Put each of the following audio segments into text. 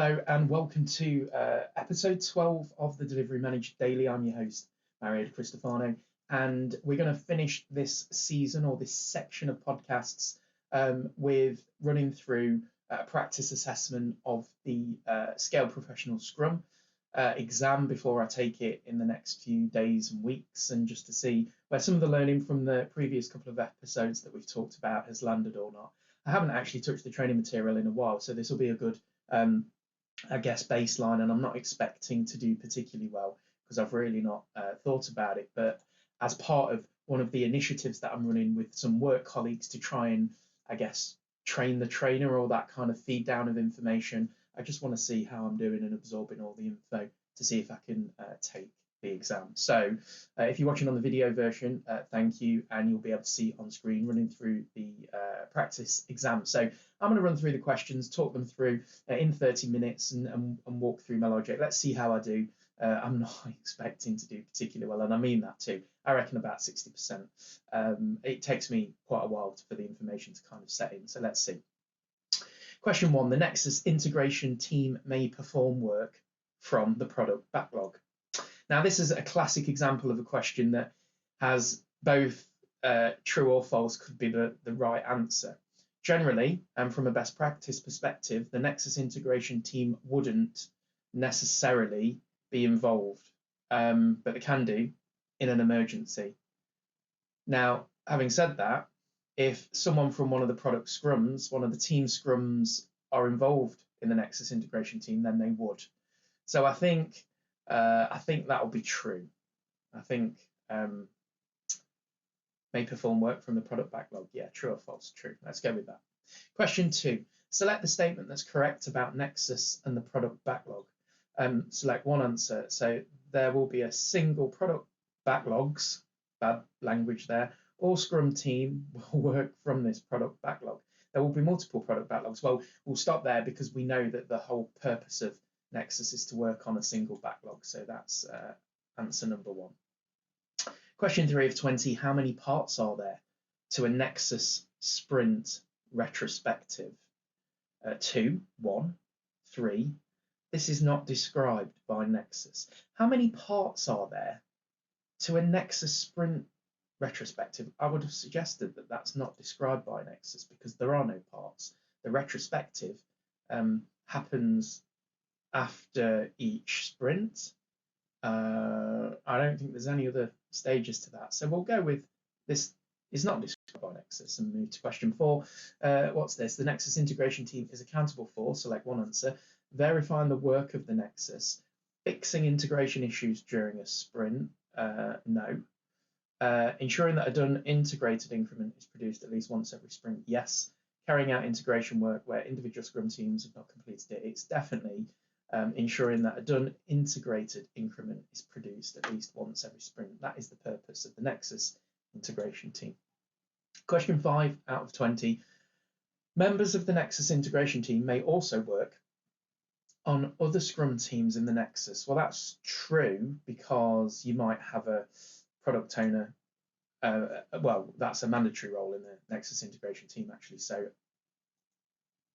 Hello and welcome to episode 12 of the Delivery Manager Daily. I'm your host, Mario Cristofano, and we're going to finish this season or this section of podcasts with running through a practice assessment of the Scale Professional Scrum exam before I take it in the next few days and weeks, and just to see where some of the learning from the previous couple of episodes that we've talked about has landed or not. I haven't actually touched the training material in a while, so this will be a good I guess baseline, and I'm not expecting to do particularly well because I've really not thought about it. But as part of one of the initiatives that I'm running with some work colleagues to try and, I guess, train the trainer, or that kind of feed down of information, I just want to see how I'm doing and absorbing all the info to see if I can take the exam. So if you're watching on the video version, thank you, and you'll be able to see on screen running through the practice exam. So I'm going to run through the questions, talk them through in 30 minutes and walk through my logic. Let's see how I do. I'm not expecting to do particularly well, and I mean that too. I reckon about 60%. It takes me quite a while for the information to kind of set in, so let's see. Question 1, the Nexus integration team may perform work from the product backlog. Now, this is a classic example of a question that has both true or false could be the right answer. Generally, and from a best practice perspective, the Nexus integration team wouldn't necessarily be involved, but they can do in an emergency. Now, having said that, if someone from one of the product scrums, one of the team scrums are involved in the Nexus integration team, then they would. So I think that will be true. I think may perform work from the product backlog. Yeah, true or false? True. Let's go with that. Question 2. Select the statement that's correct about Nexus and the product backlog. Select one answer. So there will be a single product backlogs, bad language there, all Scrum team will work from this product backlog. There will be multiple product backlogs. Well, we'll stop there because we know that the whole purpose of Nexus is to work on a single backlog. So that's answer number 1. Question 3 of 20, how many parts are there to a Nexus sprint retrospective? 2, 1, 3. This is not described by Nexus. How many parts are there to a Nexus sprint retrospective? I would have suggested that that's not described by Nexus because there are no parts. The retrospective happens after each sprint. I don't think there's any other stages to that. So we'll go with this is not described by Nexus and move to question 4. What's this? The Nexus integration team is accountable for, select one answer, verifying the work of the Nexus, fixing integration issues during a sprint, no. Ensuring that a done integrated increment is produced at least once every sprint, yes. Carrying out integration work where individual Scrum teams have not completed it, it's definitely ensuring that a done integrated increment is produced at least once every sprint. That is the purpose of the Nexus integration team. Question 5 out of 20. Members of the Nexus integration team may also work on other Scrum teams in the Nexus. Well, that's true because you might have a product owner. Well, that's a mandatory role in the Nexus integration team, actually. So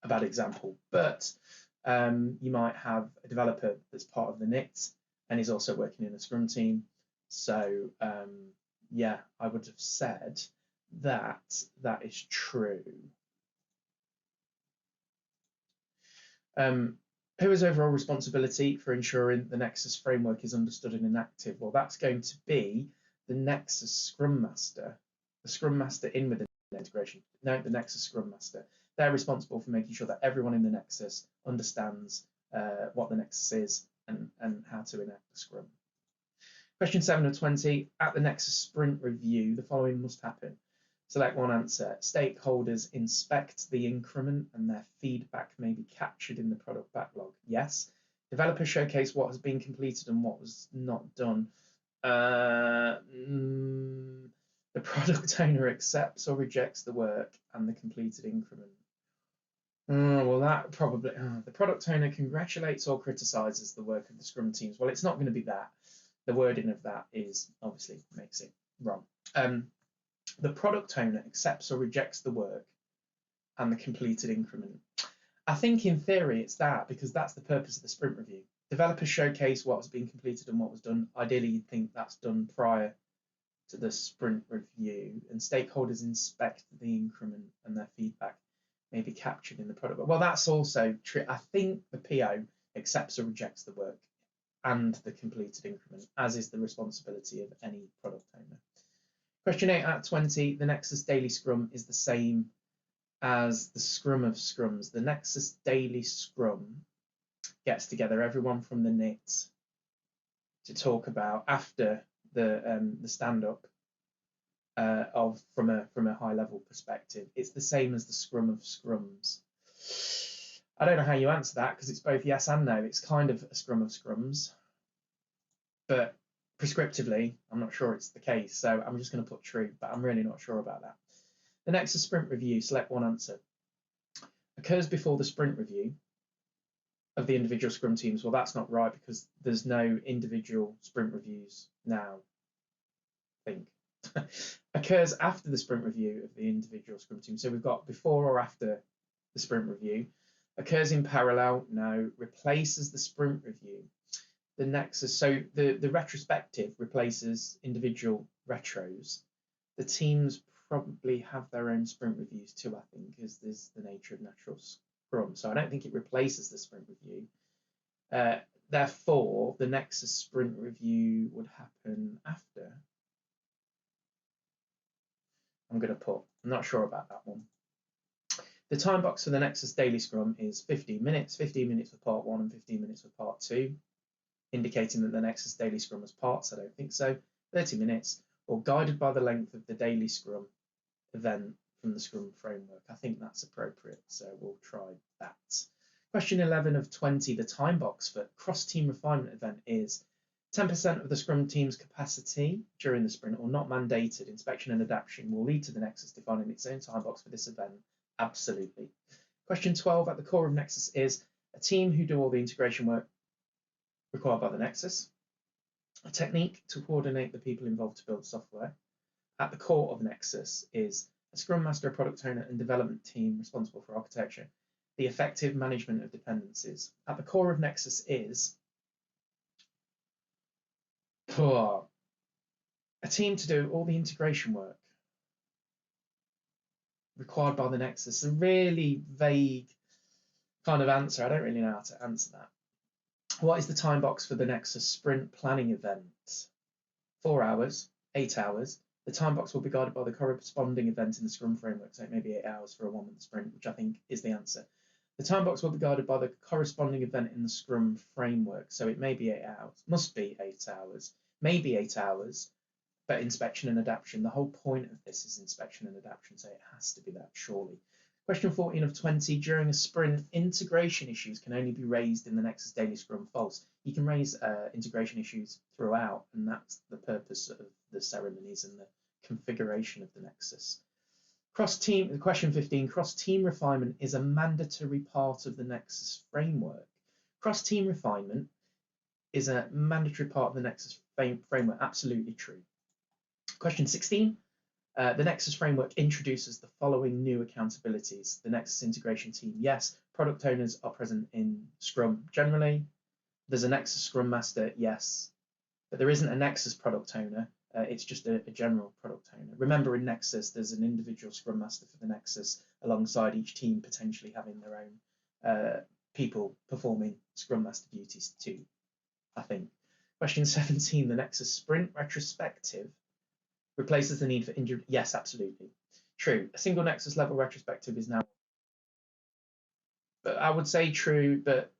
a bad example, but you might have a developer that's part of the NIT and is also working in a Scrum team. So yeah, I would have said that that is true. Who has overall responsibility for ensuring the Nexus framework is understood and enacted? Well, that's going to be the Nexus Scrum Master, the Scrum Master in with the integration. No, the Nexus Scrum Master. They're responsible for making sure that everyone in the Nexus understands what the Nexus is and how to enact the Scrum. Question 7 of 20, at the Nexus sprint review, the following must happen. Select one answer. Stakeholders inspect the increment and their feedback may be captured in the product backlog. Yes. Developers showcase what has been completed and what was not done. The product owner accepts or rejects the work and the completed increment. Well, that probably, the product owner congratulates or criticizes the work of the Scrum teams. Well, it's not going to be that. The wording of that is obviously makes it wrong. The product owner accepts or rejects the work and the completed increment. I think in theory it's that, because that's the purpose of the sprint review. Developers showcase what has been completed and what was done. Ideally, you'd think that's done prior to the sprint review, and stakeholders inspect the increment and their feedback may be captured in the product. Well, that's also true. I think the PO accepts or rejects the work and the completed increment, as is the responsibility of any product owner. Question 8 out of 20, the Nexus Daily Scrum is the same as the Scrum of Scrums. The Nexus Daily Scrum gets together everyone from the NIT to talk about, after the stand-up from a high-level perspective. It's the same as the Scrum of Scrums. I don't know how you answer that, because it's both yes and no. It's kind of a Scrum of Scrums, but prescriptively, I'm not sure it's the case. So I'm just going to put true, but I'm really not sure about that. The Nexus Sprint Review, select one answer. Occurs before the sprint review of the individual Scrum teams. Well, that's not right, because there's no individual sprint reviews now, I think. Occurs after the sprint review of the individual Scrum team. So we've got before or after the sprint review. Occurs in parallel, no. Replaces the sprint review. The Nexus, so the retrospective replaces individual retros. The teams probably have their own sprint reviews too, I think, as is the nature of natural Scrum. So I don't think it replaces the sprint review. Therefore, the Nexus sprint review would happen after. I'm not sure about that one. The time box for the Nexus Daily Scrum is 15 minutes, 15 minutes for part 1 and 15 minutes for part 2, indicating that the Nexus Daily Scrum has parts. I don't think so. 30 minutes, or guided by the length of the Daily Scrum event from the Scrum framework. I think that's appropriate, so we'll try that. Question 11 of 20, the time box for cross-team refinement event is 10% of the Scrum team's capacity during the sprint, or not mandated. Inspection and adaptation will lead to the Nexus defining its own time box for this event. Absolutely. Question 12, at the core of Nexus is a team who do all the integration work required by the Nexus, a technique to coordinate the people involved to build software. At the core of Nexus is a Scrum Master, a product owner, and development team responsible for architecture, the effective management of dependencies. At the core of Nexus is a team to do all the integration work required by the Nexus. A really vague kind of answer. I don't really know how to answer that. What is the time box for the Nexus sprint planning event? 4 hours, 8 hours. The time box will be guided by the corresponding event in the Scrum framework, so it may be 8 hours for a 1-month sprint, which I think is the answer. The time box will be guided by the corresponding event in the Scrum framework, so it may be 8 hours, must be 8 hours, maybe 8 hours, but inspection and adaptation. The whole point of this is inspection and adaptation, so it has to be that, surely. Question 14 of 20, during a sprint, integration issues can only be raised in the Nexus Daily Scrum. False. You can raise integration issues throughout, and that's the purpose of the ceremonies and the configuration of the Nexus. Cross-team, question 15, cross-team refinement is a mandatory part of the Nexus framework. Cross-team refinement is a mandatory part of the Nexus framework. Absolutely true. Question 16, the Nexus framework introduces the following new accountabilities. The Nexus integration team, yes. Product owners are present in Scrum generally. There's a Nexus Scrum Master, yes. But there isn't a Nexus product owner. It's just a general product owner. Remember, in Nexus, there's an individual Scrum Master for the Nexus, alongside each team potentially having their own people performing Scrum Master duties too, I think. Question 17, the Nexus Sprint Retrospective replaces the need for injury. Yes, absolutely. True. A single Nexus level retrospective is now. But I would say true, but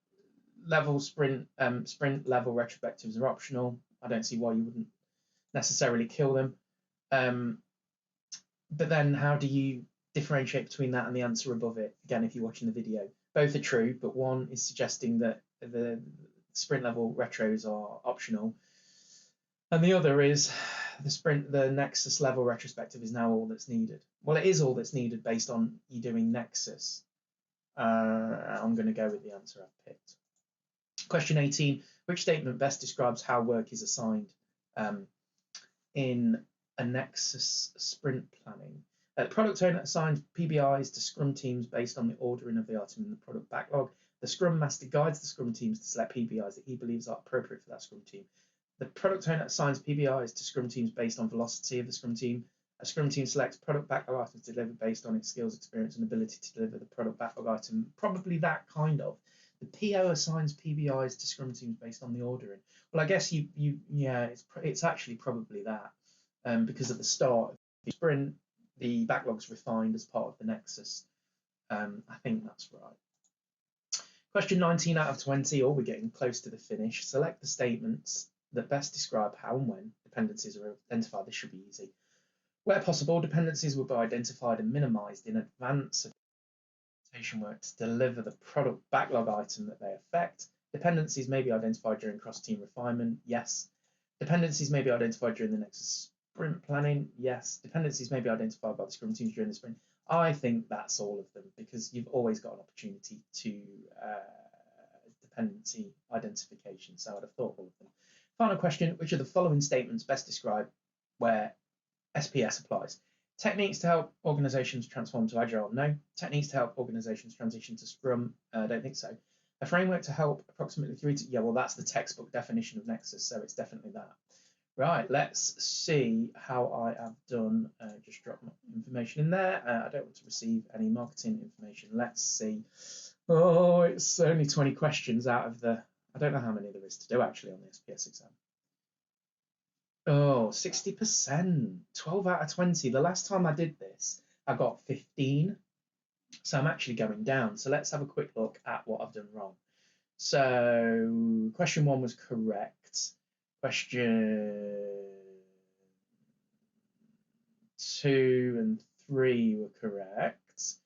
level sprint level retrospectives are optional. I don't see why you wouldn't necessarily kill them. But then how do you differentiate between that and the answer above it? Again, if you're watching the video, both are true, but one is suggesting that the sprint level retros are optional, and the other is the Nexus level retrospective is now all that's needed. Well, it is all that's needed based on you doing Nexus. I'm going to go with the answer I've picked. Question 18, which statement best describes how work is assigned in a Nexus sprint planning? Product owner assigns PBIs to Scrum teams based on the ordering of the item in the product backlog. The Scrum Master guides the Scrum teams to select PBIs that he believes are appropriate for that Scrum team. The product owner assigns PBIs to Scrum teams based on velocity of the Scrum team. A Scrum team selects product backlog items delivered based on its skills, experience, and ability to deliver the product backlog item. Probably that kind of. The PO assigns PBIs to Scrum teams based on the ordering. Well, I guess it's actually probably that, because at the start of the sprint, the backlog's refined as part of the Nexus. I think that's right. Question 19 out of 20, or we're getting close to the finish. Select the statements that best describe how and when dependencies are identified. This should be easy. Where possible, dependencies will be identified and minimized in advance of implementation work to deliver the product backlog item that they affect. Dependencies may be identified during cross-team refinement. Yes. Dependencies may be identified during the Nexus sprint planning. Yes. Dependencies may be identified by the Scrum teams during the sprint. I think that's all of them, because you've always got an opportunity to dependency identification. So I'd have thought all of them. Final question, which of the following statements best describe where SPS applies? Techniques to help organizations transform to Agile? No. Techniques to help organizations transition to Scrum? I don't think so. A framework to help approximately 3 to... Yeah, well, that's the textbook definition of Nexus, so it's definitely that. Right, let's see how I have done. Just drop my information in there. I don't want to receive any marketing information. Let's see. Oh, it's only 20 questions out of the... I don't know how many there is to do, actually, on the SPS exam. Oh, 60%. 12 out of 20. The last time I did this, I got 15. So I'm actually going down. So let's have a quick look at what I've done wrong. So question 1 was correct. Question 2 and 3 were correct. It's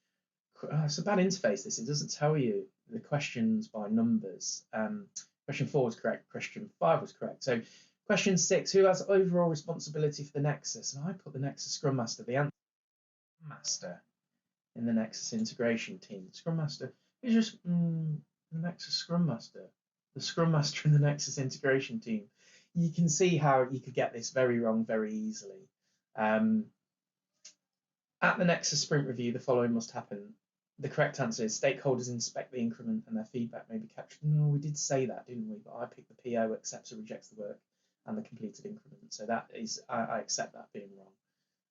a bad interface, this. It doesn't tell you the questions by numbers. Question 4 was correct. Question 5 was correct. So question 6, who has overall responsibility for the Nexus? And I put the Nexus Scrum Master, the answer Scrum Master in the Nexus integration team. Scrum Master is just the Nexus Scrum Master. The Scrum Master in the Nexus integration team. You can see how you could get this very wrong very easily. At the Nexus sprint review, the following must happen. The correct answer is stakeholders inspect the increment and their feedback may be captured. No, we did say that, didn't we? But I picked the PO accepts or rejects the work and the completed increment. So that is, I accept that being wrong,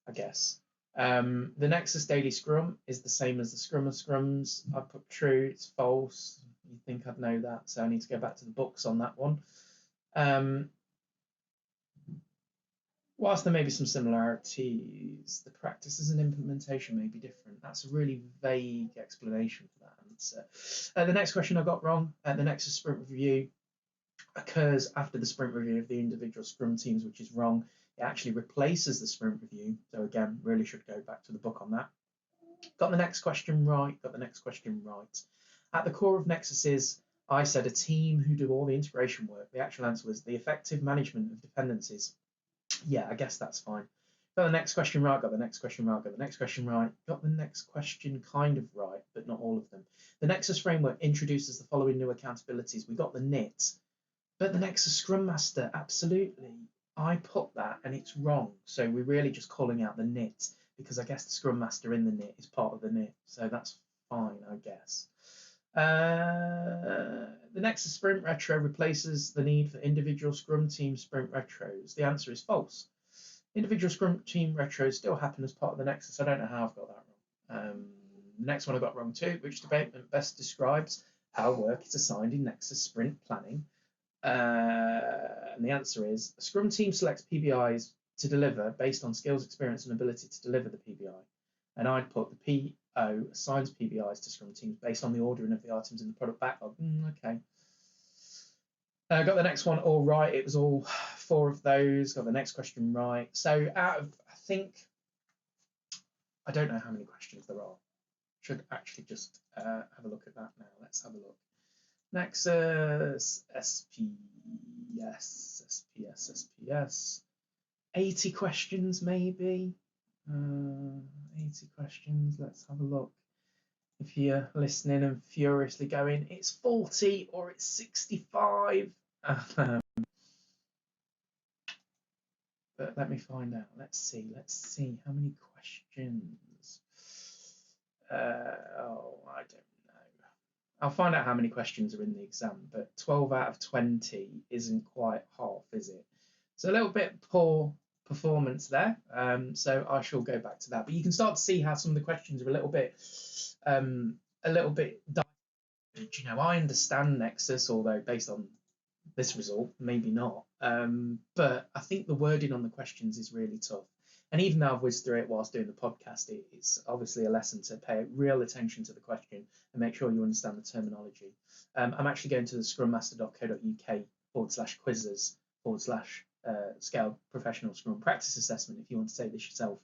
I guess. The Nexus Daily Scrum is the same as the Scrum of Scrums. I put true, it's false. You'd think I'd know that, so I need to go back to the books on that one. Whilst there may be some similarities, the practices and implementation may be different. That's a really vague explanation for that answer. The next question I got wrong. The Nexus sprint review occurs after the sprint review of the individual Scrum teams, which is wrong. It actually replaces the sprint review. So again, really should go back to the book on that. Got the next question right. Got the next question right. At the core of Nexus is, I said, a team who do all the integration work. The actual answer was the effective management of dependencies. Yeah, I guess that's fine. Got the next question right, got the next question right, got the next question right, got the next question kind of right, but not all of them. The Nexus framework introduces the following new accountabilities. We got the NIT, but the Nexus Scrum Master, absolutely. I put that and it's wrong. So we're really just calling out the NIT, because I guess the Scrum Master in the NIT is part of the NIT. So that's fine, I guess. The Nexus Sprint Retro replaces the need for individual Scrum Team Sprint Retros. The answer is false. Individual Scrum Team Retros still happen as part of the Nexus. I don't know how I've got that wrong. The next one I got wrong too. Which statement best describes how work is assigned in Nexus Sprint Planning? And the answer is, a Scrum Team selects PBIs to deliver based on skills, experience, and ability to deliver the PBI. And I'd put the PO assigns PBIs to Scrum teams based on the ordering of the items in the product backlog. Okay. Got the next one all right. It was all 4 of those. Got the next question right. So out of, I think, I don't know how many questions there are. Should actually just have a look at that now. Let's have a look. Nexus, SPS. 80 questions maybe. 80 questions. Let's have a look. If you're listening and furiously going, it's 40 or it's 65. But let me find out. Let's see how many questions. Oh, I don't know. I'll find out how many questions are in the exam, but 12 out of 20 isn't quite half, is it? So a little bit poor performance there. So I shall go back to that. But you can start to see how some of the questions are a little bit you know, I understand Nexus, although based on this result, maybe not. But I think the wording on the questions is really tough. And even though I've whizzed through it whilst doing the podcast, it's obviously a lesson to pay real attention to the question and make sure you understand the terminology. I'm actually going to the scrummaster.co.uk/quizzes/scale professional scrum practice assessment if you want to take this yourself.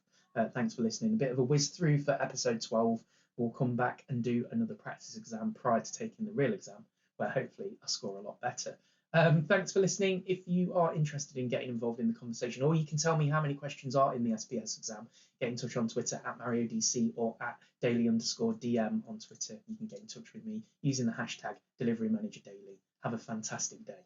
Thanks for listening. A bit of a whiz through for episode 12. We'll come back and do another practice exam prior to taking the real exam, where hopefully I score a lot better. Thanks for listening. If you are interested in getting involved in the conversation, or you can tell me how many questions are in the SPS exam, get in touch on Twitter at MarioDC or at daily_DM on Twitter. You can get in touch with me using the hashtag DeliveryManagerDaily. Have a fantastic day.